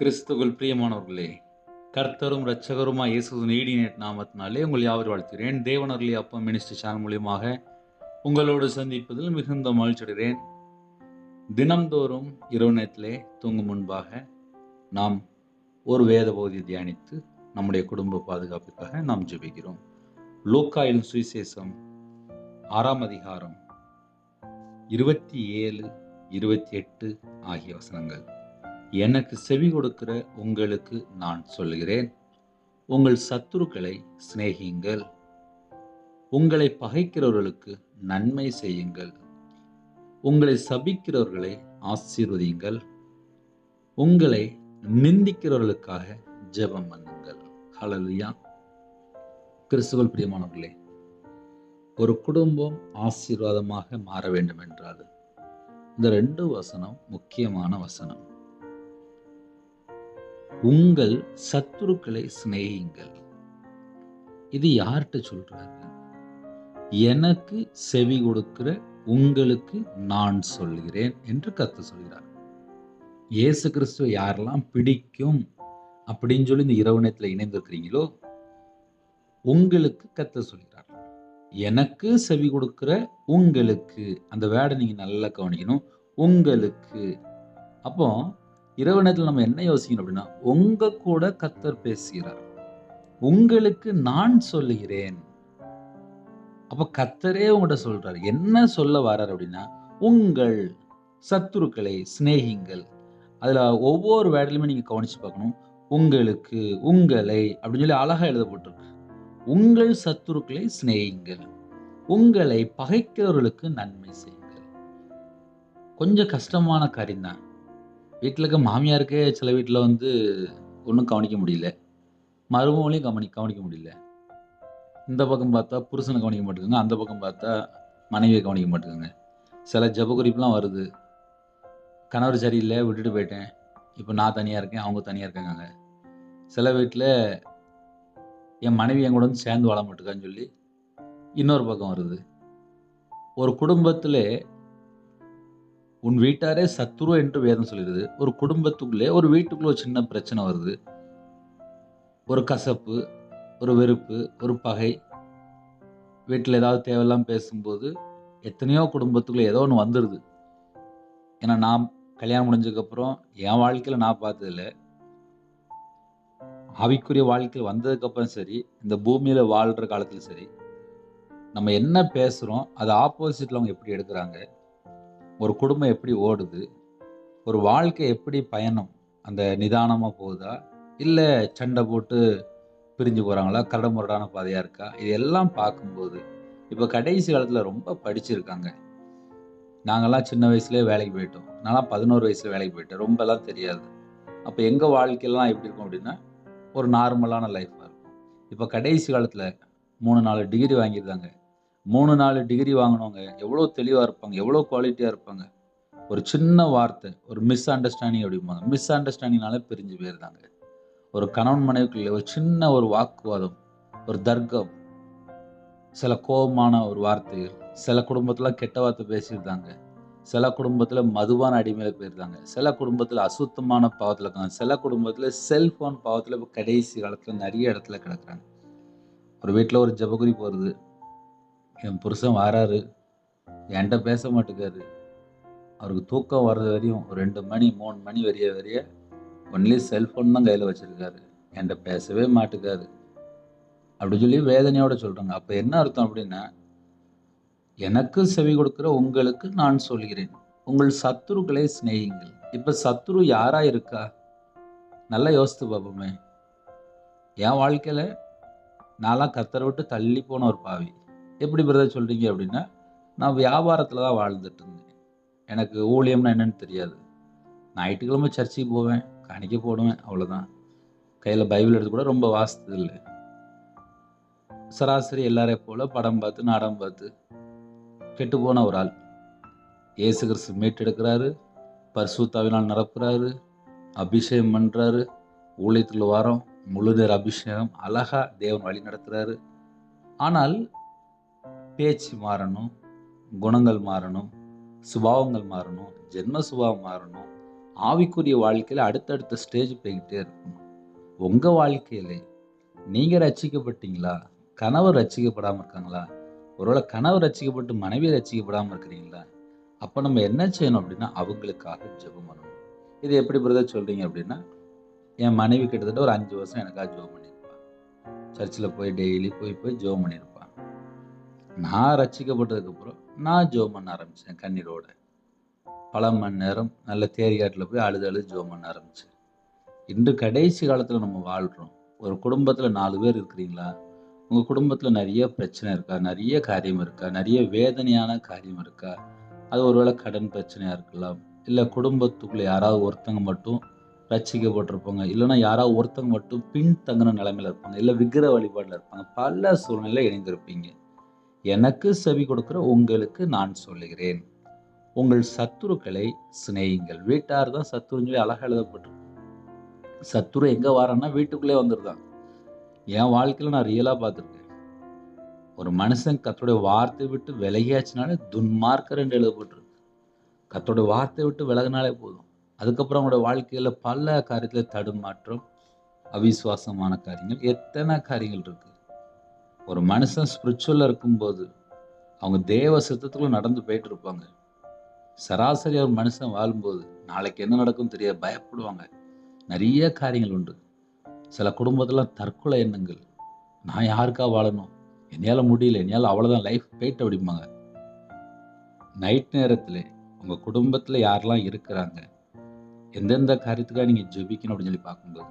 கிறிஸ்துவுக்குள் பிரியமானவர்களே, கர்த்தரும் இரட்சகருமாய் இயேசுவின் ஈடிய நாமத்தினாலே உங்கள் யாவரையும் வாழ்த்துகிறேன். தேவனருளிய அப்பம் மினிஸ்ட்ரி சேனல் மூலியமாக உங்களோடு சந்திப்பதில் மிகுந்த மகிழ்ச்சி அடைகிறேன். தினம்தோறும் இரவு நேரத்திலே தூங்கும் முன்பாக நாம் ஒரு வேத பகுதியை தியானித்து நம்முடைய குடும்ப பாதுகாப்பிற்காக நாம் ஜெபிக்கிறோம். லூக்கா எழுதின சுவிசேஷம் 6ஆம் அதிகாரம் 27, 28 ஆகிய வசனங்கள். எனக்கு செவி கொடுக்கிற உங்களுக்கு நான் சொல்கிறேன், உங்கள் சத்துருக்களை சிநேகியுங்கள், உங்களை பகைக்கிறவர்களுக்கு நன்மை செய்யுங்கள், உங்களை சபிக்கிறவர்களை ஆசீர்வதியுங்கள், உங்களை நிந்திக்கிறவர்களுக்காக ஜெபம் பண்ணுங்கள். ஹல்லேலூயா. கிறிஸ்துவுக்குள் பிரியமானவர்களே, ஒரு குடும்பம் ஆசீர்வாதமாக மாற வேண்டும் என்றால் இந்த 2 வசனம் முக்கியமான வசனம். உங்கள் சத்துருக்களை சிநேகியுங்கள். இது யார்கிட்ட சொல்றாரு? எனக்கு செவி கொடுக்கிற உங்களுக்கு நான் சொல்கிறேன் என்று கர்த்தர் சொல்கிறார். இயேசு கிறிஸ்துவ யாரெல்லாம் பிடிக்கும் அப்படின்னு சொல்லி இந்த இரவு நேரத்தில் இணைந்திருக்கிறீங்களோ, உங்களுக்கு கர்த்தர் சொல்கிறார். எனக்கு செவி கொடுக்கிற உங்களுக்கு, அந்த வேர்டை நீங்க நல்லா கவனிக்கணும். உங்களுக்கு. அப்போ இரவு நேரத்தில் நம்ம என்ன யோசிக்கணும் அப்படின்னா, உங்க கூட கர்த்தர் பேசுகிறார், உங்களுக்கு நான் சொல்லுகிறேன். அப்ப கர்த்தரே உங்கள்கிட்ட சொல்றாரு. என்ன சொல்ல வர்றார் அப்படின்னா, உங்கள் சத்துருக்களை சிநேகிங்கள். அதுல ஒவ்வொரு வேர்டிலுமே நீங்க கவனிச்சு பார்க்கணும். உங்களுக்கு, உங்களை அப்படின்னு சொல்லி அழகா எழுதப்பட்டிருக்கு. உங்கள் சத்துருக்களை சிநேகிங்கள், உங்களை பகைக்கிறவர்களுக்கு நன்மை செய்யுங்கள். கொஞ்சம் கஷ்டமான காரியம் தான். வீட்டில் இருக்க மாமியாருக்கே சில வீட்டில் ஒன்றும் கவனிக்க முடியல, மருமகளையும் கவனிக்க முடியல. இந்த பக்கம் பார்த்தா புருஷனை கவனிக்க மாட்டேங்குங்க, அந்த பக்கம் பார்த்தா மனைவியை கவனிக்க மாட்டேங்குங்க. சில ஜபகுறிப்புலாம் வருது, கணவர் சரியில்லை விட்டுட்டு போயிட்டேன், இப்போ நான் தனியாக இருக்கேன், அவங்க தனியாக இருக்காங்க. சில வீட்டில் என் மனைவி என் கூட சேர்ந்து வாழ மாட்டேக்கான்னு சொல்லி இன்னொரு பக்கம் வருது. ஒரு குடும்பத்தில் உன் வீட்டாரே சத்துரு என்று வேதம் சொல்லிடுது. ஒரு குடும்பத்துக்குள்ளே, ஒரு வீட்டுக்குள்ள ஒரு சின்ன பிரச்சனை வருது, ஒரு கசப்பு, ஒரு வெறுப்பு, ஒரு பகை. வீட்டில் ஏதாவது தேவையில்லாம பேசும்போது எத்தனையோ குடும்பத்துக்குள்ள ஏதோ ஒன்று வந்துடுது. ஏன்னா நான் கல்யாணம் முடிஞ்சதுக்கப்புறம் என் வாழ்க்கையில் நான் பார்த்ததில்ல, ஆவிக்குரிய வாழ்க்கையில் வந்ததுக்கப்புறம் சரி, இந்த பூமியில் வாழ்கிற காலத்தில் சரி, நம்ம என்ன பேசுகிறோம் அது ஆப்போசிட்டில் அவங்க எப்படி எடுக்கிறாங்க, ஒரு குடும்பம் எப்படி ஓடுது, ஒரு வாழ்க்கை எப்படி பயணம் அந்த நிதானமாக போகுதா, இல்லை சண்டை போட்டு பிரிஞ்சு போகிறாங்களா, கரடுமுரடான பாதையாக இருக்கா, இது எல்லாம் பார்க்கும்போது இப்போ கடைசி காலத்தில் ரொம்ப படிச்சிருக்காங்க. நாங்கள்லாம் சின்ன வயசுலேயே வேலைக்கு போயிட்டோம். நான்லாம் 11 வயசில் வேலைக்கு போயிட்டேன், ரொம்பலாம் தெரியாது. அப்போ எங்கள் வாழ்க்கையெல்லாம் எப்படி இருக்கும் அப்படின்னா, ஒரு நார்மலான லைஃப்பாக இருக்கும். இப்போ கடைசி காலத்தில் 3-4 டிகிரி வாங்கியிருந்தாங்க. 3-4 டிகிரி வாங்கினவங்க எவ்வளோ தெளிவாக இருப்பாங்க, எவ்வளோ குவாலிட்டியாக இருப்பாங்க. ஒரு சின்ன வார்த்தை, ஒரு மிஸ் அண்டர்ஸ்டாண்டிங் அப்படிம்பாங்க, மிஸ் அண்டர்ஸ்டாண்டிங்னால பிரிஞ்சு போயிருந்தாங்க. ஒரு கணவன் மனைவிக்குள்ள ஒரு சின்ன ஒரு வாக்குவாதம், ஒரு தர்க்கம், சில கோபமான ஒரு வார்த்தைகள், சில குடும்பத்தில் கெட்ட வார்த்தை பேசியிருந்தாங்க, சில குடும்பத்தில் மதுபான அடிமையில் போயிருந்தாங்க, சில குடும்பத்தில் அசுத்தமான பாவத்தில் இருக்காங்க, சில குடும்பத்தில் செல்ஃபோன் பாவத்தில் இப்போ கடைசி காலத்தில் நிறைய இடத்துல கிடக்குறாங்க. ஒரு வீட்டில் ஒரு ஜபகுறிப்பு வருது, என் புருஷன் வராரு, என்கிட்ட பேச மாட்டேங்காரு, அவருக்கு தூக்கம் வர்றது வரையும் 2 மணி 3 மணி வரைய ஒன்லி செல்ஃபோன் தான் கையில் வச்சுருக்காரு, என்கிட்ட பேசவே மாட்டேங்காரு அப்படி சொல்லி வேதனையோடு சொல்கிறாங்க. அப்போ என்ன அர்த்தம் அப்படின்னா, எனக்கு செவி கொடுக்கிற உங்களுக்கு நான் சொல்கிறேன், உங்கள் சத்துருக்களை சிநேகியுங்கள். இப்போ சத்துரு யாரா இருக்கா? நல்லா யோசித்து பார்ப்போமே. என் வாழ்க்கையில் நான்லாம் கர்த்தரை விட்டு தள்ளி போன ஒரு பாவி. எப்படி பிரதர் சொல்கிறீங்க அப்படின்னா, நான் வியாபாரத்தில் தான் வாழ்ந்துட்டு இருந்தேன். எனக்கு ஊழியம்னா என்னன்னு தெரியாது. ஞாயிற்றுக்கிழமை சர்ச்சுக்கு போவேன், காணிக்க போடுவேன், அவ்வளோதான். கையில் பைபிள் எடுத்து கூட ரொம்ப வாசித்தது இல்லை. சராசரி எல்லாரையும் போல படம் பார்த்து நாடகம் பார்த்து கெட்டு போன ஒரு ஆள். இயேசு கிறிஸ்து மீட்டெடுக்கிறாரு, பரிசுத்தாவினால் நிரப்புறாரு, அபிஷேகம் பண்ணுறாரு, ஊழியத்துக்குள்ள வாரம் முழு நேர அபிஷேகம், அழகா தேவன் வழி நடத்துறாரு. ஆனால் பேச்சு மாறணும், குணங்கள் மாறணும், சுபாவங்கள் மாறணும், ஜென்ம சுபாவம் மாறணும், ஆவிக்குரிய வாழ்க்கையில அடுத்தடுத்த ஸ்டேஜ் போய்கிட்டே இருக்கணும். உங்க வாழ்க்கையிலே நீங்க ரட்சிக்கப்பட்டீங்களா? கணவர் ரட்சிக்கப்படாம இருக்காங்களா? ஒருவேளை கணவர் ரட்சிக்கப்பட்டு மனைவி ரட்சிக்கப்படாம இருக்கிறீங்களா? அப்ப நம்ம என்ன செய்யணும் அப்படின்னா, அவங்களுக்காக ஜெபம் பண்ணணும். இது எப்படி பிரதர் சொல்றீங்க அப்படின்னா, என் மனைவி கிட்டத்தட்ட ஒரு 5 வருஷம் எனக்காக ஜெபம் பண்ணியிருப்பா. சர்ச்சில் போய் டெய்லி போய் ஜெபம் பண்ணியிருப்பா. நான் ரட்சிக்கப்பட்டதுக்கப்புறம் நான் ஜெபம் பண்ண ஆரம்பிச்சேன் கண்ணீரோட. பல மணி நேரம் நல்ல தேரிகாட்டில் போய் அழுது அழுது ஜெபம் பண்ண ஆரம்பிச்சேன். இன்று கடைசி காலத்தில் நம்ம வாழ்கிறோம். ஒரு குடும்பத்தில் 4 பேர் இருக்கிறீங்களா? உங்கள் குடும்பத்தில் நிறைய பிரச்சனை இருக்கா? நிறைய காரியம் இருக்கா? நிறைய வேதனையான காரியம் இருக்கா? அது ஒருவேளை கடன் பிரச்சனையாக இருக்கலாம். இல்லை குடும்பத்துக்குள்ளே யாராவது ஒருத்தங்க மட்டும் ரட்சிக்கப்பட்டிருப்பாங்க. இல்லைன்னா யாராவது ஒருத்தங்க மட்டும் பின்தங்கின நிலைமையில் இருப்பாங்க. இல்லை விக்கிர வழிபாடில் இருப்பாங்க. பல சூழ்நிலை இணைந்திருப்பீங்க. எனக்கு செவி கொடுக்கிற உங்களுக்கு நான் சொல்லுகிறேன், உங்கள் சத்துருக்களை சிநேகிங்கள். வீட்டார் தான் சத்துருன்னு சொல்லி அழகாக எழுதப்பட்டிருக்கு. சத்துரு எங்கே வாரான்னா வீட்டுக்குள்ளே வந்துருதான். என் வாழ்க்கையில் நான் ரியலாக பார்த்துருக்கேன். ஒரு மனுஷன் கர்த்தருடைய வார்த்தை விட்டு விலகியாச்சுனாலே துன்மார்க்கர் என்று எழுதப்பட்டிருக்கு. கர்த்தருடைய வார்த்தை விட்டு விலகினாலே போதும். அதுக்கப்புறம் அவங்களுடைய வாழ்க்கையில் பல காரியத்தில் தடுமாற்றம், அவிசுவாசமான காரியங்கள், எத்தனை காரியங்கள் இருக்கு. ஒரு மனுஷன் ஸ்பிரிச்சுவலாக இருக்கும்போது அவங்க தேவ சித்தத்துக்குள்ள நடந்து போயிட்டு இருப்பாங்க. சராசரி ஒரு மனுஷன் வாழும்போது நாளைக்கு என்ன நடக்கும் தெரியாது, பயப்படுவாங்க. நிறைய காரியங்கள் உண்டு. சில குடும்பத்தில் தற்கொலை எண்ணங்கள். நான் யாருக்கா வாழணும், என்னையால் முடியல, என்னையால் அவ்வளோதான், லைஃப் போயிட்டு அப்படிம்பாங்க. நைட் நேரத்தில் உங்கள் குடும்பத்தில் யாரெல்லாம் இருக்கிறாங்க, எந்தெந்த காரியத்துக்காக நீங்கள் ஜெபிக்கணும் அப்படின்னு சொல்லி பார்க்கும்போது,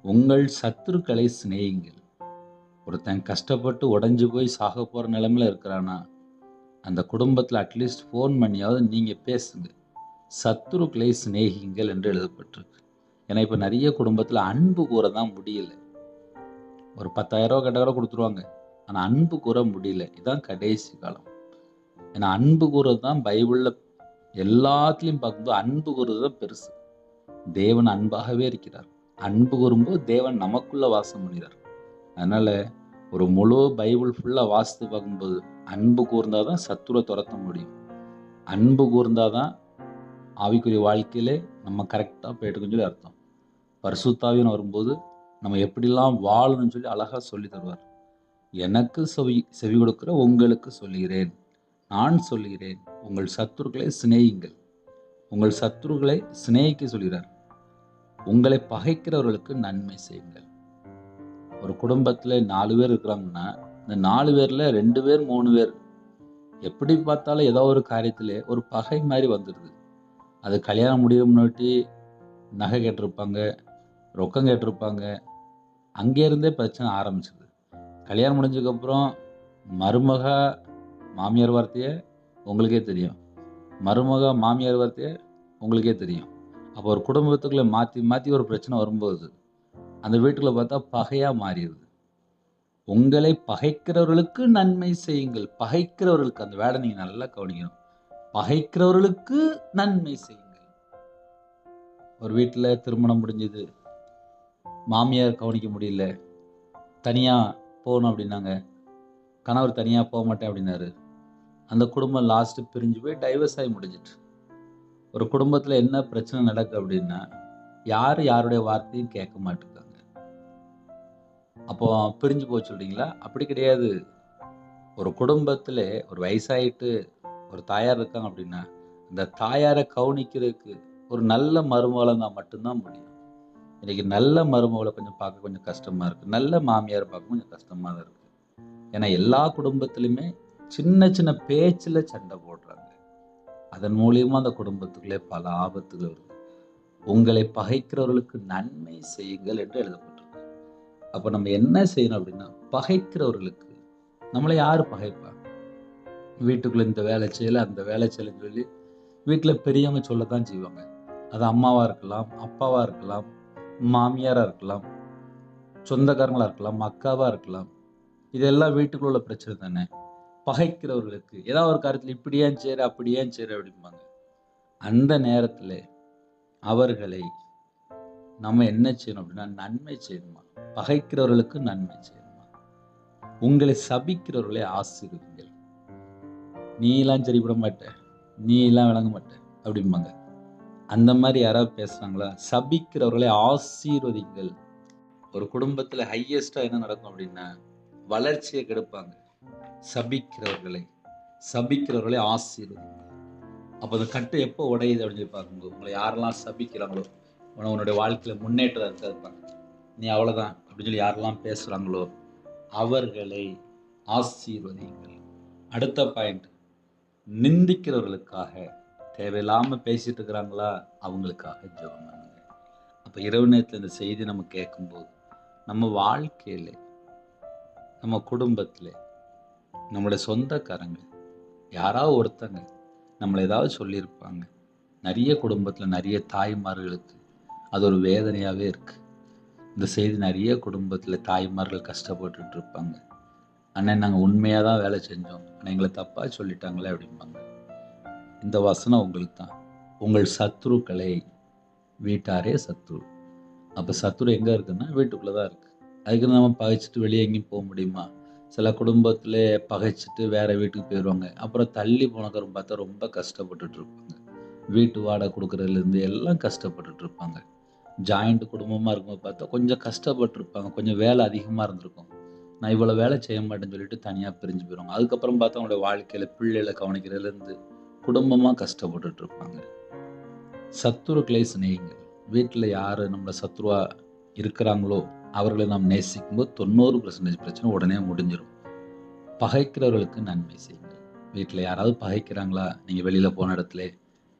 உங்கள் சத்துருக்களை சிநேகிங்கள். ஒருத்தன் கஷ்டப்பட்டு உடஞ்சி போய் சாக போகிற நிலைமையில் இருக்கிறான்னா அந்த குடும்பத்தில் அட்லீஸ்ட் ஃபோன் பண்ணியாவது நீங்கள் பேசுங்க. சத்துருக்களை சிநேகிங்கள் என்று எழுதப்பட்டிருக்கு. ஏன்னா இப்போ நிறைய குடும்பத்தில் அன்பு கூற தான் முடியல. ஒரு 10,000 ரூபா கேட்டால் கூட கொடுத்துருவாங்க. ஆனால் அன்பு கூற முடியல. இதுதான் கடைசி காலம். ஏன்னா அன்பு கூறது தான் பைபிளில் எல்லாத்துலேயும் பார்க்கும்போது அன்பு கூறுறது தான் பெருசு. தேவன் அன்பாகவே இருக்கிறார். அன்பு கூறும்போது தேவன் நமக்குள்ள வாசம் பண்ணுகிறார். அதனால் ஒரு முழு பைபிள் ஃபுல்லாக வாசித்து பார்க்கும்போது அன்பு கூர்ந்தால் தான் சத்துரை துரத்த முடியும். அன்பு கூர்ந்தால் தான் ஆவிக்குரிய வாழ்க்கையிலே நம்ம கரெக்டாக போயிட்டுக்குன்னு சொல்லி அர்த்தம். பரிசுத்தாவின்னு வரும்போது நம்ம எப்படிலாம் வாழணும்னு சொல்லி அழகாக சொல்லி தருவார். எனக்கு செவி கொடுக்கிற உங்களுக்கு சொல்லுகிறேன், நான் சொல்லுகிறேன், உங்கள் சத்துருக்களை சிநேகிங்கள். உங்கள் சத்துருக்களை சிநேகிக்க சொல்கிறார். உங்களை பகைக்கிறவர்களுக்கு நன்மை செய்யுங்கள். ஒரு குடும்பத்தில் 4 பேர் இருக்கிறாங்கன்னா இந்த 4 பேரில் 2 பேர் 3 பேர் எப்படி பார்த்தாலும் ஏதோ ஒரு காரியத்தில் ஒரு பகை மாதிரி வந்துடுது. அது கல்யாணம் முடிய முன்னாடி நகை கேட்டிருப்பாங்க, ரொக்கம் கேட்டிருப்பாங்க, அங்கேருந்தே பிரச்சனை ஆரம்பிச்சிது. கல்யாணம் முடிஞ்சதுக்கப்புறம் மருமக மாமியார் வார்த்தையே உங்களுக்கே தெரியும், மருமக மாமியார் வார்த்தையே உங்களுக்கே தெரியும். அப்போ ஒரு குடும்பத்துக்குள்ளே மாற்றி மாற்றி ஒரு பிரச்சனை வரும்போது அந்த வீட்டுக்குள்ள பார்த்தா பகையாக மாறிடுது. உங்களை பகைக்கிறவர்களுக்கு நன்மை செய்யுங்கள். பகைக்கிறவர்களுக்கு, அந்த வேடை நீங்கள் நல்லா கவனிக்கணும். பகைக்கிறவர்களுக்கு நன்மை செய்யுங்கள். ஒரு வீட்டில் திருமணம் முடிஞ்சது, மாமியார் கவனிக்க முடியல, தனியாக போகணும் அப்படின்னாங்க. கணவர் தனியாக போக மாட்டேன் அப்படின்னாரு. அந்த குடும்பம் லாஸ்ட்டு பிரிஞ்சு போய் டைவர்ஸ் ஆகி முடிஞ்சிட்டு. ஒரு குடும்பத்தில் என்ன பிரச்சனை நடக்கு அப்படின்னா யாருடைய வார்த்தையும் கேட்க மாட்டேங்காங்க. அப்போ பிரிஞ்சு போக சொல்றீங்களா? அப்படி கிடையாது. ஒரு குடும்பத்தில் ஒரு வயசாயிட்டு ஒரு தாயார் இருக்காங்க அப்படின்னா இந்த தாயாரை கவனிக்கிறதுக்கு ஒரு நல்ல மருமகளை தான் மட்டும்தான் முடியும். இன்னைக்கு நல்ல மருமகளை கொஞ்சம் பார்க்க கொஞ்சம் கஷ்டமா இருக்கு, நல்ல மாமியார் பார்க்க கொஞ்சம் கஷ்டமா தான் இருக்கு. ஏன்னா எல்லா குடும்பத்திலுமே சின்ன சின்ன பேச்சில் சண்டை போடுறாங்க. அதன் மூலியமா அந்த குடும்பத்துக்குள்ளே பல ஆபத்துகள் வருது. உங்களை பகைக்கிறவர்களுக்கு நன்மை செய்யுங்கள் என்று எழுதப்பட்டிருக்கு. அப்போ நம்ம என்ன செய்யணும் அப்படின்னா, பகைக்கிறவர்களுக்கு, நம்மளை யார் பகைப்பா? வீட்டுக்குள்ளே இந்த வேலை செய்யலை அந்த வேலை செய்யலைன்னு சொல்லி வீட்டில் பெரியவங்க சொல்லத்தான் செய்வாங்க. அது அம்மாவாக இருக்கலாம், அப்பாவாக இருக்கலாம், மாமியாராக இருக்கலாம், சொந்தக்காரங்களாக இருக்கலாம், அக்காவாக இருக்கலாம். இதெல்லாம் வீட்டுக்குள்ள உள்ள பிரச்சனை தானே. பகைக்கிறவர்களுக்கு ஏதாவது ஒரு காரியத்தில் இப்படி ஏன் செய்கிற அப்படி ஏன் செய்கிற அப்படிம்பாங்க. அந்த நேரத்தில் அவர்களை நம்ம என்ன செய்யணும் அப்படின்னா நன்மை செய்யணுமா? பகைக்கிறவர்களுக்கு நன்மை செய்யணுமா? உங்களை சபிக்கிறவர்களை ஆசீர்வதிங்கள். நீ எல்லாம் சரிப்பட மாட்ட, நீ எல்லாம் விளங்க மாட்ட அப்படிம்பாங்க. அந்த மாதிரி யாராவது பேசுறாங்களா? சபிக்கிறவர்களை ஆசீர்வதிங்கள். ஒரு குடும்பத்துல ஹையஸ்டா என்ன நடக்கும் அப்படின்னா, வளர்ச்சியை கெடுப்பாங்க. சபிக்கிறவர்களை சபிக்கிறவர்களை ஆசீர்வதிங்கள். அப்ப அந்த கட்டு எப்போ உடையுது அப்படின்னு சொல்லி பார்க்கும்போது, உங்களை யாரெல்லாம் சபிக்கிறாங்களோ, உன்னுடைய வாழ்க்கையில முன்னேற்றம் இருக்காதுப்பாங்க. நீ அவ்வளவுதான் அப்படின்னு சொல்லி யாரெல்லாம் பேசுறாங்களோ, அவர்களை ஆசீர்வதிங்கள். அடுத்த பாயிண்ட், நிந்திக்கிறவர்களுக்காக தேவையில்லாம பேசிட்டு இருக்கிறாங்களா, அவங்களுக்காக ஜெபம் பண்ணுங்க. அப்ப இரவு நேரத்துல இந்த செய்தி நம்ம கேட்கும்போது, நம்ம வாழ்க்கையில, நம்ம குடும்பத்திலே, நம்மளுடைய சொந்தக்காரங்க யாராவது ஒருத்தங்க நம்மளை ஏதாவது சொல்லியிருப்பாங்க. நிறைய குடும்பத்தில் நிறைய தாய்மார்களுக்கு அது ஒரு வேதனையாகவே இருக்கு. இந்த செய்தி நிறைய குடும்பத்தில் தாய்மார்கள் கஷ்டப்பட்டுட்டு இருப்பாங்க. அண்ணன் நாங்கள் உண்மையாக தான் வேலை செஞ்சோம், ஆனால் எங்களை தப்பாக சொல்லிட்டாங்களே அப்படிம்பாங்க. இந்த வசனம் உங்களுக்கு தான். உங்கள் சத்துருக்களை வீட்டாரே சத்துரு. அப்போ சத்துரு எங்கே இருக்குன்னா வீட்டுக்குள்ளே தான் இருக்குது. அதுக்கு நம்ம பகைச்சிட்டு வெளியே எங்கேயும் போக முடியுமா? சில குடும்பத்தில் பகைச்சிட்டு வேற வீட்டுக்கு போயிடுவாங்க. அப்புறம் தள்ளி போனக்கரும் பார்த்தா ரொம்ப கஷ்டப்பட்டுட்டு இருப்பாங்க. வீட்டு வாடகை கொடுக்குறதுலேருந்து எல்லாம் கஷ்டப்பட்டுட்டு இருப்பாங்க. ஜாயிண்ட் குடும்பமாக இருக்கும்போது பார்த்தா கொஞ்சம் கஷ்டப்பட்டுருப்பாங்க. கொஞ்சம் வேலை அதிகமாக இருந்திருக்கும். நான் இவ்வளோ வேலை செய்ய மாட்டேன்னு சொல்லிட்டு தனியாக பிரிஞ்சு போயிடுவாங்க. அதுக்கப்புறம் பார்த்தா அவங்களோட வாழ்க்கையில் பிள்ளைகளை கவனிக்கிறதுலேருந்து குடும்பமாக கஷ்டப்பட்டுட்டு இருப்பாங்க. சத்துருக்களை சிநேகிங்கள். வீட்டில் யார் நம்மளை சத்துருவா இருக்கிறாங்களோ அவர்களை நாம் நேசிக்கும்போது 90% பிரச்சனை உடனே முடிஞ்சிடும். பகைக்கிறவர்களுக்கு நன்மை செய்யுங்கள். வீட்டில் யாராவது பகைக்கிறாங்களா, நீங்கள் வெளியில் போன இடத்துல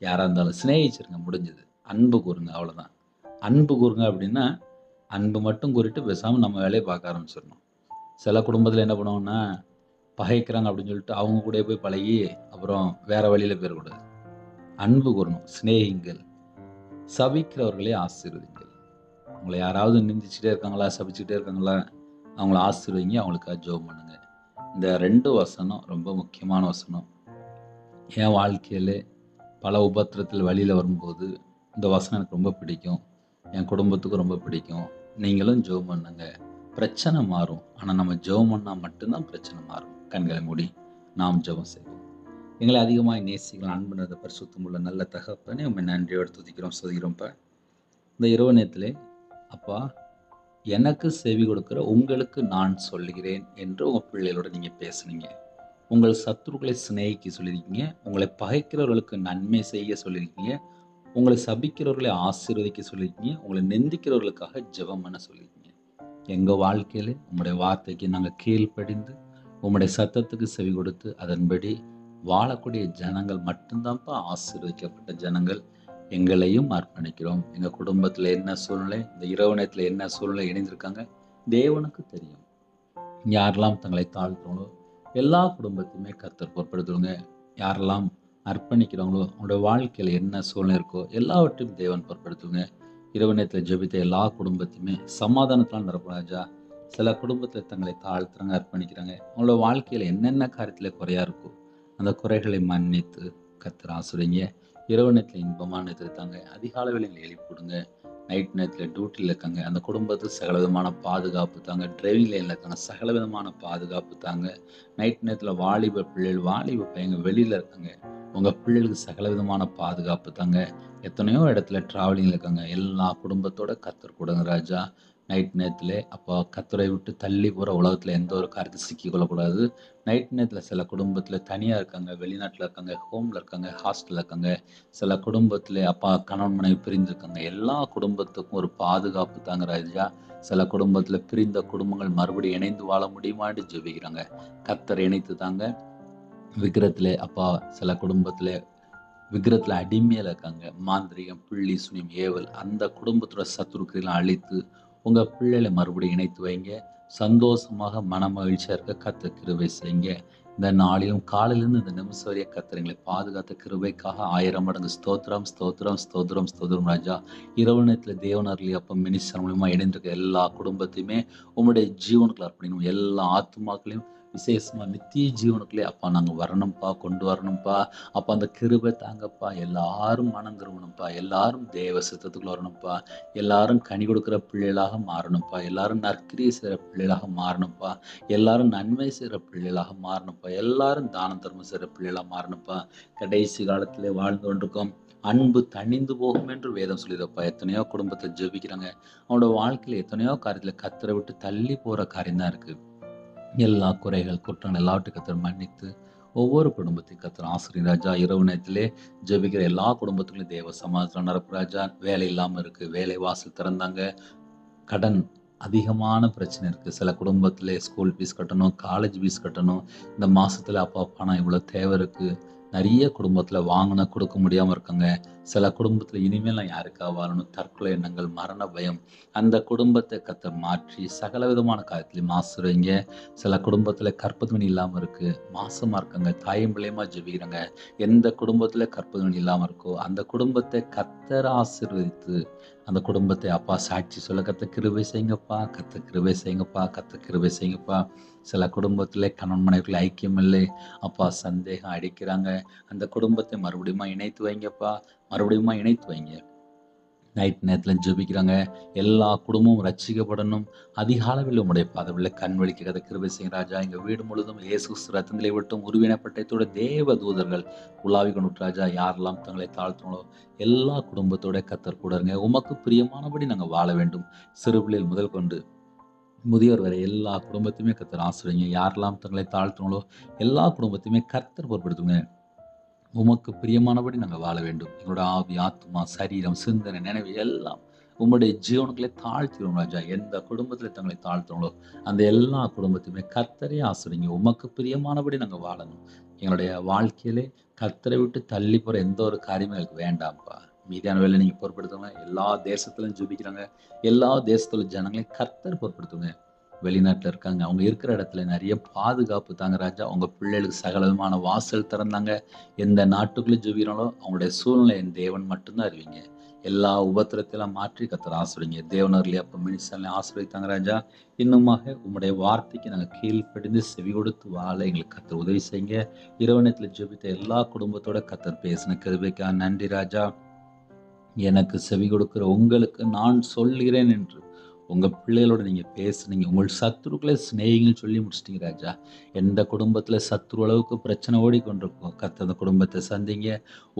யாராக இருந்தாலும் சிநேகிச்சிருங்க, முடிஞ்சது. அன்பு கூறுங்க, அவ்வளோதான். அன்பு கூறுங்க அப்படின்னா அன்பு மட்டும் கூறிட்டு பேசாமல் நம்ம வேலையை பார்க்க ஆரம்பிச்சிடணும். சில குடும்பத்தில் என்ன பண்ணுவோம்னா, பகைக்கிறாங்க அப்படின்னு சொல்லிட்டு அவங்க கூட போய் பழகி அப்புறம் வேற வழியில் போயிடக்கூடாது. அன்பு கூறணும், சிநேகிங்கள். சபிக்கிறவர்களே ஆசீர்வதிங்கள். அவங்களை யாராவது நிந்திச்சுட்டே இருக்காங்களா, சபிச்சுட்டே இருக்காங்களா, அவங்கள ஆசீர்வதிங்க, அவங்களுக்காக ஜெபம் பண்ணுங்க. இந்த 2 வசனம் ரொம்ப முக்கியமான வசனம். என் வாழ்க்கையில் பல உபத்திரத்தில் வழியில் வரும்போது இந்த வசனம் எனக்கு ரொம்ப பிடிக்கும். என் குடும்பத்துக்கும் ரொம்ப பிடிக்கும். நீங்களும் ஜெபம் பண்ணுங்க, பிரச்சனை மாறும். ஆனால் நம்ம ஜெபம் பண்ணால் மட்டும்தான் பிரச்சனை மாறும். கண்களை மூடி நாம் ஜெபம் செய்வோம். எங்களை அதிகமாக நேசிக்கலாம் அன்பு நிறைந்த பரிசுத்தமுள்ள நல்ல தகப்பனே, உண்மை நன்றியோடு துதிக்கிறோம், சொல்கிறோம்ப்பா. இந்த இரவு நேரத்திலே அப்பா, எனக்கு செவி கொடுக்கிற உங்களுக்கு நான் சொல்லுகிறேன் என்று உங்கள் பிள்ளைகளோட நீங்கள் பேசுனீங்க. உங்கள் சத்துருக்களை சிநேகிக்க சொல்லியிருக்கீங்க. உங்களை பகைக்கிறவர்களுக்கு நன்மை செய்ய சொல்லியிருக்கீங்க. உங்களை சபிக்கிறவர்களை ஆசீர்வதிக்க சொல்லியிருக்கீங்க. உங்களை நிந்திக்கிறவர்களுக்காக ஜெபம் பண்ண சொல்லியிருக்கீங்க. எங்கள் வாழ்க்கையில் உங்களுடைய வார்த்தைக்கு நாங்கள் கீழ்ப்படிந்து உங்களுடைய சத்தத்துக்கு செவி கொடுத்து அதன்படி வாழக்கூடிய ஜனங்கள் மட்டும்தான்ப்பா ஆசீர்வதிக்கப்பட்ட ஜனங்கள். எங்களையும் அர்ப்பணிக்கிறோம். எங்கள் குடும்பத்தில் என்ன சூழ்நிலை, இந்த இரவு நேரத்தில் என்ன சூழ்நிலை இணைந்திருக்காங்க தேவனுக்கு தெரியும். யாரெல்லாம் தங்களை தாழ்த்துறோங்களோ எல்லா குடும்பத்தையுமே கர்த்தர் பொறுப்படுத்துவங்க. யாரெல்லாம் அர்ப்பணிக்கிறாங்களோ அவங்களுடைய வாழ்க்கையில் என்ன சூழ்நிலை இருக்கோ எல்லாவற்றையும் தேவன் பொறுப்படுத்துவங்க. இரவு நேரத்தில் ஜெபித்த எல்லா குடும்பத்தையுமே சமாதானத்தால் நிரப்பும் ராஜா. சில குடும்பத்தில் தங்களை தாழ்த்துறாங்க, அர்ப்பணிக்கிறாங்க. அவங்களோட வாழ்க்கையில் என்னென்ன காரியத்தில் குறையா இருக்கோ அந்த குறைகளை மன்னித்து கர்த்தர் ஆசீர்வதிங்க. இரவு நேரத்தில் இன்பமான நிறுத்தாங்க. அதிகாலை வேளையில் எழுப்பிவிடுங்க. நைட் நேரத்தில் டியூட்டியில் இருக்காங்க, அந்த குடும்பத்துக்கு சகலவிதமான பாதுகாப்பு தாங்க. டிரைவிங் லைனில் இருக்காங்க, சகலவிதமான பாதுகாப்பு தாங்க. நைட் நேரத்தில் வாலிப பிள்ளைகள், வாலிப பையங்க வெளியில் இருக்காங்க, உங்கள் பிள்ளைகளுக்கு சகலவிதமான பாதுகாப்பு தாங்க. எத்தனையோ இடத்துல ட்ராவலிங்கில் இருக்காங்க, எல்லா குடும்பத்தோட கர்த்தர் கொடுங்க ராஜா. நைட் நேரத்தில் அப்போ கர்த்தரை விட்டு தள்ளி போகிற உலகத்தில் எந்த ஒரு காரியத்தை சிக்கிக்கொள்ளக்கூடாது. நைட் நேரத்தில் சில குடும்பத்தில் தனியாக இருக்காங்க, வெளிநாட்டில் இருக்காங்க, ஹோமில் இருக்காங்க, ஹாஸ்டலில் இருக்காங்க. சில குடும்பத்தில் அப்பா கணவன் மனைவி பிரிஞ்சிருக்காங்க. எல்லா குடும்பத்துக்கும் ஒரு பாதுகாப்பு தாங்க ராஜா. சில குடும்பத்தில் பிரிந்த குடும்பங்கள் மறுபடியும் இணைந்து வாழ முடியுமான்னு ஜெபிக்கிறாங்க. கர்த்தர் இணைத்து தாங்க. விக்கிரத்தில் அப்பா சில குடும்பத்தில் விக்கிரத்தில் அடிமையில் இருக்காங்க. மாந்திரிகம், பிள்ளி, சுனியம், ஏவல் அந்த குடும்பத்தோட சத்துருக்கெல்லாம் அழித்து உங்கள் பிள்ளைகளை மறுபடியும் இணைத்து வைங்க. சந்தோஷமாக மன மகிழ்ச்சியாக இருக்க கர்த்தர் கிருபை செய்யுங்க. இந்த நாளிலும் காலையிலிருந்து இந்த நிமிஷம் வரைய கர்த்தர் எங்களை பாதுகாத்த கிருபைக்காக 1000 மடங்கு ஸ்தோத்திரம், ஸ்தோத்திரம், ஸ்தோத்திரம், ஸ்தோத்திரம் ராஜா. இரவு நேரத்தில் தேவனர்லி அப்போ மினிஸ்டர் மூலமாக இணைந்திருக்க எல்லா குடும்பத்தையுமே உங்களுடைய ஜீவனுக்குள்ள அர்ப்பணிக்கணும். எல்லா ஆத்துமாக்களையும் விசேஷமா நித்திய ஜீவனுக்குள்ளே அப்பா நாங்கள் வரணும்ப்பா, கொண்டு வரணும்ப்பா. அப்போ அந்த கிருபை தாங்கப்பா. எல்லாரும் மனம் திரும்பணும்ப்பா, எல்லாரும் தேவ சித்தத்துக்குள்ள வரணும்ப்பா, எல்லாரும் கனி கொடுக்குற பிள்ளைகளாக மாறணும்ப்பா, எல்லாரும் நற்கிரியை செய்கிற பிள்ளைகளாக மாறணும்ப்பா, எல்லாரும் நன்மை செய்கிற பிள்ளைகளாக மாறணும்ப்பா, எல்லாரும் தான தர்மம் செய்கிற பிள்ளைகளாக மாறணும்ப்பா. கடைசி காலத்திலே வாழ்ந்து கொண்டிருக்கோம். அன்பு தணிந்து போகும் என்று வேதம் சொல்லிதப்பா. எத்தனையோ குடும்பத்தில் ஜெபிக்கிறாங்க. அவனோட வாழ்க்கையில எத்தனையோ காரியத்துல கர்த்தரை விட்டு தள்ளி போற காரியம் தான் இருக்கு. எல்லா குறைகள், குற்றங்கள் எல்லாவற்றையும் கர்த்தர் மன்னித்து, ஒவ்வொரு குடும்பத்தையும் கர்த்தர் ஆசீர்வதிங்க ராஜா. இரவு நேரத்திலே ஜெபிக்கிற எல்லா குடும்பத்திலும் தேவ சமாதானம் நிரப்பு ராஜா. வேலை இல்லாம இருக்கு. வேலை வாசல் திறந்தாங்க. கடன் அதிகமான பிரச்சனை இருக்கு. சில குடும்பத்திலே ஸ்கூல் ஃபீஸ் கட்டணும், காலேஜ் ஃபீஸ் கட்டணும். இந்த மாசத்துல அப்பா பணம் இவ்வளோ தேவை இருக்கு. நெறைய குடும்பத்துல வாங்குனா கொடுக்க முடியாம இருக்காங்க. சில குடும்பத்துல இனிமேல் நான் யாருக்காக வாழணும்? தற்கொலை எண்ணங்கள், மரண பயம். அந்த குடும்பத்த கர்த்தர் மாற்றி சகல விதமான காரியத்திலயும் ஆசீர்வதிங்க. சில குடும்பத்துல கர்ப்பத்துவலி இல்லாம இருக்கு. மாசமா இருக்காங்க. தாயும் பிள்ளையுமா ஜெபிக்கிறாங்க. எந்த குடும்பத்துல கர்ப்பத்துவலி இல்லாம இருக்கோ, அந்த குடும்பத்தை கர்த்தர் ஆசீர்வதித்து, அந்த குடும்பத்தை அப்பா சாட்சி சொல்ல கர்த்தர் கிருபை செய்யுங்கப்பா. கர்த்தர் கிருபை செய்யுங்கப்பா. கர்த்தர் கிருபை செய்யுங்கப்பா. சில குடும்பத்திலே கணவன் மனைவிக்குள்ள ஐக்கியம் இல்லை. அப்பா சந்தேகம் அடிக்கிறாங்க. அந்த குடும்பத்தை மறுபடியுமா இணைத்து வைங்கப்பா. மறுபடியுமா இணைத்து வைங்க. நைட் நேரத்துல ஜெபிக்கிறாங்க. எல்லா குடும்பமும் ரட்சிக்கப்படணும். அதிகாலையில் உம்முடைய பாதவில்லை கண் விழிக்க கதை கிருபை செய்யுங்க ராஜா. எங்க வீடு முழுதும் இயேசு கிறிஸ்து ரத்தத்திலே விட்டும் உருவினப்பட்டத்தோட தேவ தூதர்கள் உலாவி கொண்டு ராஜா. யாரெல்லாம் தங்களை தாழ்த்தினோ எல்லா குடும்பத்தோட கர்த்தர் கூட இருங்க. உமக்கு பிரியமானபடி நாங்கள் வாழ வேண்டும். சிறு பிள்ளைகள் முதல் கொண்டு முதியோர் வரை எல்லா குடும்பத்தையுமே கர்த்தர் ஆசீர்வதிங்க. யாரெல்லாம் தங்களை தாழ்த்தினோ எல்லா குடும்பத்தையுமே கர்த்தர் பொறுப்படுத்துங்க. உமக்கு பிரியமானபடி நாங்கள் வாழ வேண்டும். எங்களோட ஆவி, ஆத்மா, சரீரம், சிந்தனை, நினைவு எல்லாம் உம்முடைய ஜீவனுக்களே தாழ்த்திடும் ராஜா. எந்த குடும்பத்தில் தங்களை தாழ்த்துறோங்களோ அந்த எல்லா குடும்பத்தையுமே கர்த்தரே ஆசீர்வதிங்க. உமக்கு பிரியமானபடி நாங்கள் வாழணும். எங்களுடைய வாழ்க்கையிலே கர்த்தரை விட்டு தள்ளி போகிற எந்த ஒரு காரியமும் எங்களுக்கு வேண்டாம்ப்பா. மீதியான வேலை நீங்கள் பொறுப்படுத்துங்க. எல்லா தேசத்திலும் ஜெபிக்கிறாங்க. எல்லா தேசத்துல ஜனங்களையும் கர்த்தர் பொறுப்படுத்துங்க. வெளிநாட்டில் இருக்காங்க. அவங்க இருக்கிற இடத்துல நிறைய பாதுகாப்பு தாங்க ராஜா. அவங்க பிள்ளைகளுக்கு சகல விதமான வாசல் திறந்தாங்க. எந்த நாட்டுக்குள்ளே ஜெபிக்கிறாங்களோ அவங்களுடைய சூழ்நிலை என் தேவன் மட்டும்தான் அறிவிங்க. எல்லா உபத்திரத்தையெல்லாம் மாற்றி கர்த்தர் ஆசீர்வதிங்க. தேவனர்லயே அப்போ மினிஸ்டர்ல ஆசீர்வதித்தாங்க ராஜா. இன்னுமாக உம்முடைய வார்த்தைக்கு நாங்கள் கீழ்ப்படிந்து செவி கொடுத்து வாழ எங்களுக்கு கர்த்தர் உதவி செய்யுங்க. இரவு நேரத்தில் ஜெபித்த எல்லா குடும்பத்தோட கர்த்தர் பேசின கிருபைக்காக நன்றி ராஜா. எனக்கு செவி கொடுக்கிற உங்களுக்கு நான் சொல்கிறேன் என்று உங்க பிள்ளைகளோட நீங்க பேசுனீங்க. உங்கள் சத்துருக்களை சிநேகிங்கன்னு சொல்லி முடிச்சிட்டீங்க ராஜா. எந்த குடும்பத்துல சத்துரு அளவுக்கு பிரச்சனை ஓடிக்கொண்டிருக்கும் கர்த்தர் அந்த குடும்பத்தை சந்திங்க.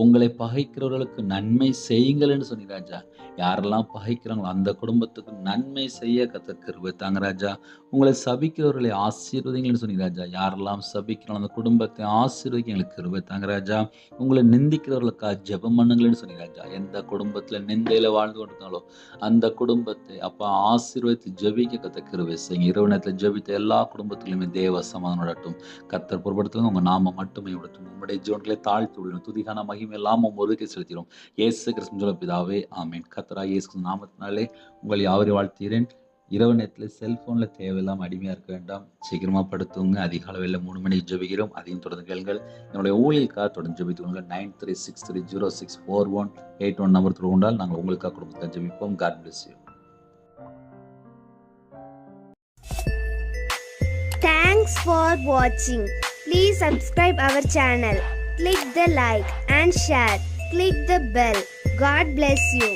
உங்களை பகைக்கிறவர்களுக்கு நன்மை செய்யுங்கள்னு சொன்னீங்க ராஜா. யாரெல்லாம் பகைக்கிறாங்களோ அந்த குடும்பத்துக்கு நன்மை செய்ய கர்த்தர் கிருபை தாங்க ராஜா. உங்களை சபிக்கிறவர்களை ஆசீர்வதிங்கள்னு சொன்னீங்க ராஜா. யாரெல்லாம் சபிக்கிறாங்களோ அந்த குடும்பத்தை ஆசீர்வதிக்க எங்களுக்கு கிருபை தாங்க ராஜா. உங்களை நிந்திக்கிறவர்களுக்காக ஜெபம் பண்ணுங்கள்னு சொன்னீங்க ராஜா. எந்த குடும்பத்துல நிந்தையில வாழ்ந்து கொண்டிருந்தாலோ அந்த குடும்பத்தை அப்பா ஆசீர்வதித்து ஜெபிக்க கர்த்தர் கிருபை செய்யுங்க. இரவு நேரத்தில் ஜெபித்த எல்லா குடும்பத்திலுமே தேவ சமாதானம் நடட்டும். கர்த்தர் பொறுப்படுத்துங்க. உங்க நாம மட்டுமே விடட்டும். உங்களுடைய ஜீவன்களை தாழ்த்தி விடணும். துதிகான மகிமை எல்லாம் ஒருக்கை செலுத்திடும். இயேசு கிறிஸ்து பிதாவே ஆமீன். கர்த்தராகிய இயேசு நாமத்தினாலே உங்களை யாவரையும் வாழ்த்துகிறேன். இரவு நேரத்தில் செல்போனில் தேவையில்லாமல் அடிமையாக இருக்க வேண்டாம். சீக்கிரமாக படுத்துவங்க. அதிகாலையில் 3 மணிக்கு ஜெபிக்கிறோம். அதையும் தொடர்ந்து கேளுங்கள். என்னுடைய ஊழியக்காக தொடர்ந்து ஜெபித்துக்கொள்ளுங்கள். 9363064181 நம்பர் தொடர்பு கொண்டால் நாங்கள் உங்களுக்காக குடும்பத்தை ஜெபிப்போம். God bless you. Thanks for watching. Please subscribe our channel. Click the like and share. Click the bell. God bless you.